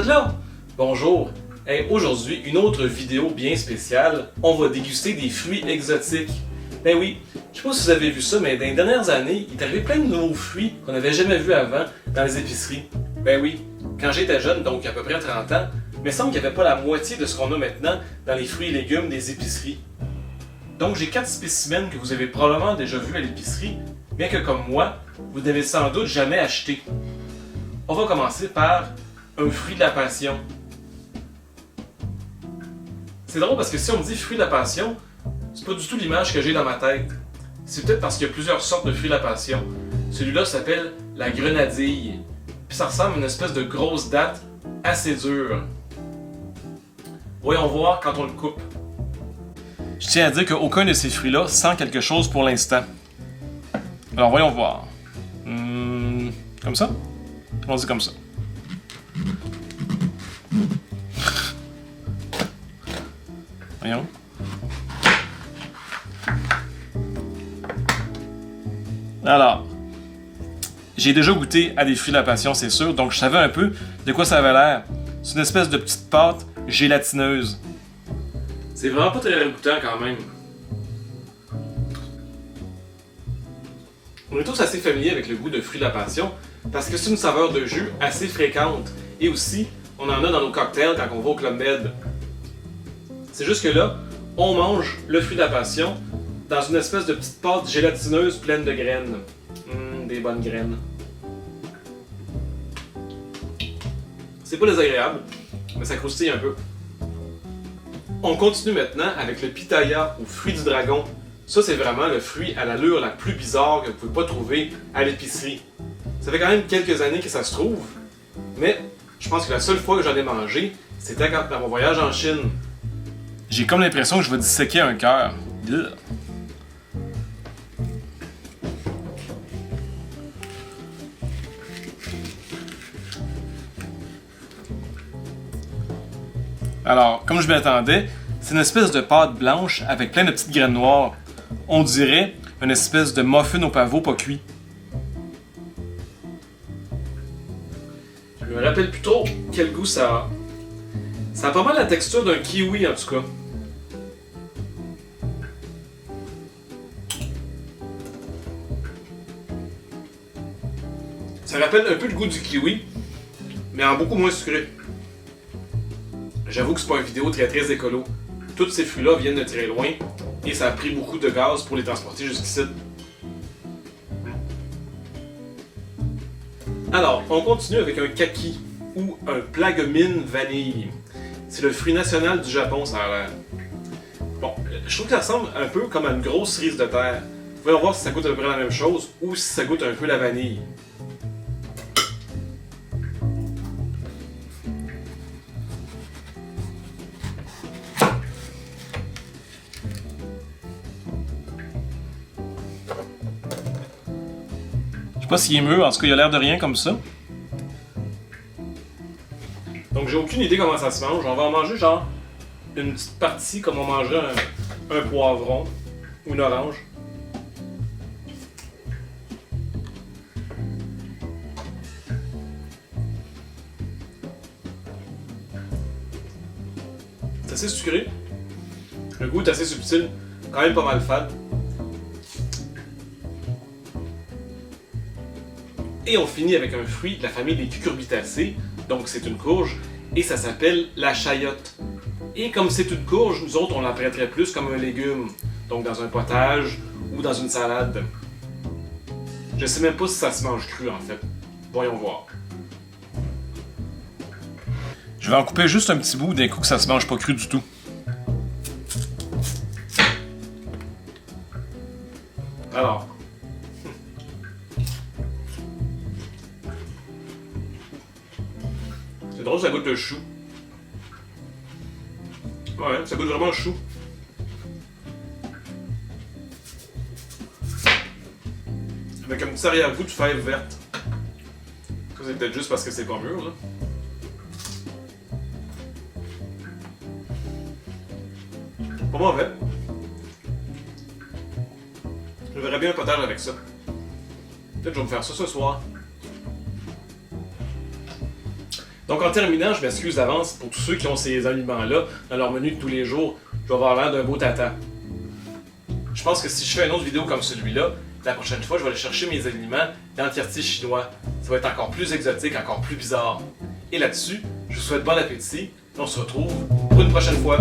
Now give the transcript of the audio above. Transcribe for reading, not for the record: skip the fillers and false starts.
êtes là? Bonjour. Hey, aujourd'hui, une autre vidéo bien spéciale. On va déguster des fruits exotiques. Ben oui, je sais pas si vous avez vu ça, mais dans les dernières années, il est arrivé plein de nouveaux fruits qu'on n'avait jamais vus avant dans les épiceries. Ben oui, quand j'étais jeune, donc il y a à peu près 30 ans, il me semble qu'il n'y avait pas la moitié de ce qu'on a maintenant dans les fruits et légumes des épiceries. Donc j'ai 4 spécimens que vous avez probablement déjà vus à l'épicerie, bien que comme moi, vous n'avez sans doute jamais acheté. On va commencer par un fruit de la passion. C'est drôle parce que si on me dit fruit de la passion, c'est pas du tout l'image que j'ai dans ma tête. C'est peut-être parce qu'il y a plusieurs sortes de fruits de la passion. Celui-là s'appelle la grenadille. Puis ça ressemble à une espèce de grosse date assez dure. Voyons voir quand on le coupe. Je tiens à dire qu'aucun de ces fruits-là sent quelque chose pour l'instant. Alors voyons voir. Comme ça? On dit comme ça. Voyons. Alors, j'ai déjà goûté à des fruits de la passion, c'est sûr, donc je savais un peu de quoi ça avait l'air. C'est une espèce de petite pâte gélatineuse. C'est vraiment pas très goûtant quand même. On est tous assez familiers avec le goût de fruits de la passion parce que c'est une saveur de jus assez fréquente et aussi on en a dans nos cocktails quand on va au Club Med. C'est juste que là, on mange le fruit de la passion dans une espèce de petite pâte gélatineuse pleine de graines. Des bonnes graines. C'est pas désagréable, mais ça croustille un peu. On continue maintenant avec le pitaya ou fruit du dragon. Ça, c'est vraiment le fruit à l'allure la plus bizarre que vous pouvez pas trouver à l'épicerie. Ça fait quand même quelques années que ça se trouve, mais je pense que la seule fois que j'en ai mangé, c'était dans mon voyage en Chine. J'ai comme l'impression que je vais disséquer un cœur. Alors, comme je m'y attendais, c'est une espèce de pâte blanche avec plein de petites graines noires. On dirait une espèce de muffin au pavot pas cuit. Je me rappelle plus trop quel goût ça a. Ça a pas mal la texture d'un kiwi en tout cas. Ça rappelle un peu le goût du kiwi, mais en beaucoup moins sucré. J'avoue que c'est pas une vidéo très écolo. Tous ces fruits-là viennent de très loin et ça a pris beaucoup de gaz pour les transporter jusqu'ici. Alors, on continue avec un kaki ou un plagomine vanille. C'est le fruit national du Japon, ça a l'air. Bon, je trouve que ça ressemble un peu comme à une grosse cerise de terre. Voyons voir si ça goûte à peu près la même chose ou si ça goûte un peu la vanille. Je sais pas s'il est mûr, en tout cas il a l'air de rien comme ça. Donc j'ai aucune idée comment ça se mange. On va en manger genre une petite partie comme on mangerait un poivron ou une orange. C'est assez sucré. Le goût est assez subtil, quand même pas mal fade. Et on finit avec un fruit de la famille des cucurbitacées, donc c'est une courge, et ça s'appelle la chayote. Et comme c'est une courge, nous autres on la prêterait plus comme un légume, donc dans un potage ou dans une salade. Je sais même pas si ça se mange cru en fait. Voyons voir. Je vais en couper juste un petit bout d'un coup que ça se mange pas cru du tout. Alors. C'est drôle, ça goûte le chou. Ouais, ça goûte vraiment le chou. Avec un petit arrière-goût de fèves vertes. Ça, c'est peut-être juste parce que c'est pas mûr, là. Pas mauvais. Je verrais bien un potage avec ça. Peut-être que je vais me faire ça ce soir. Donc en terminant, je m'excuse d'avance pour tous ceux qui ont ces aliments-là dans leur menu de tous les jours. Je vais avoir l'air d'un beau tata. Je pense que si je fais une autre vidéo comme celui-là, la prochaine fois, je vais aller chercher mes aliments d'entièreté chinois. Ça va être encore plus exotique, encore plus bizarre. Et là-dessus, je vous souhaite bon appétit et on se retrouve pour une prochaine fois.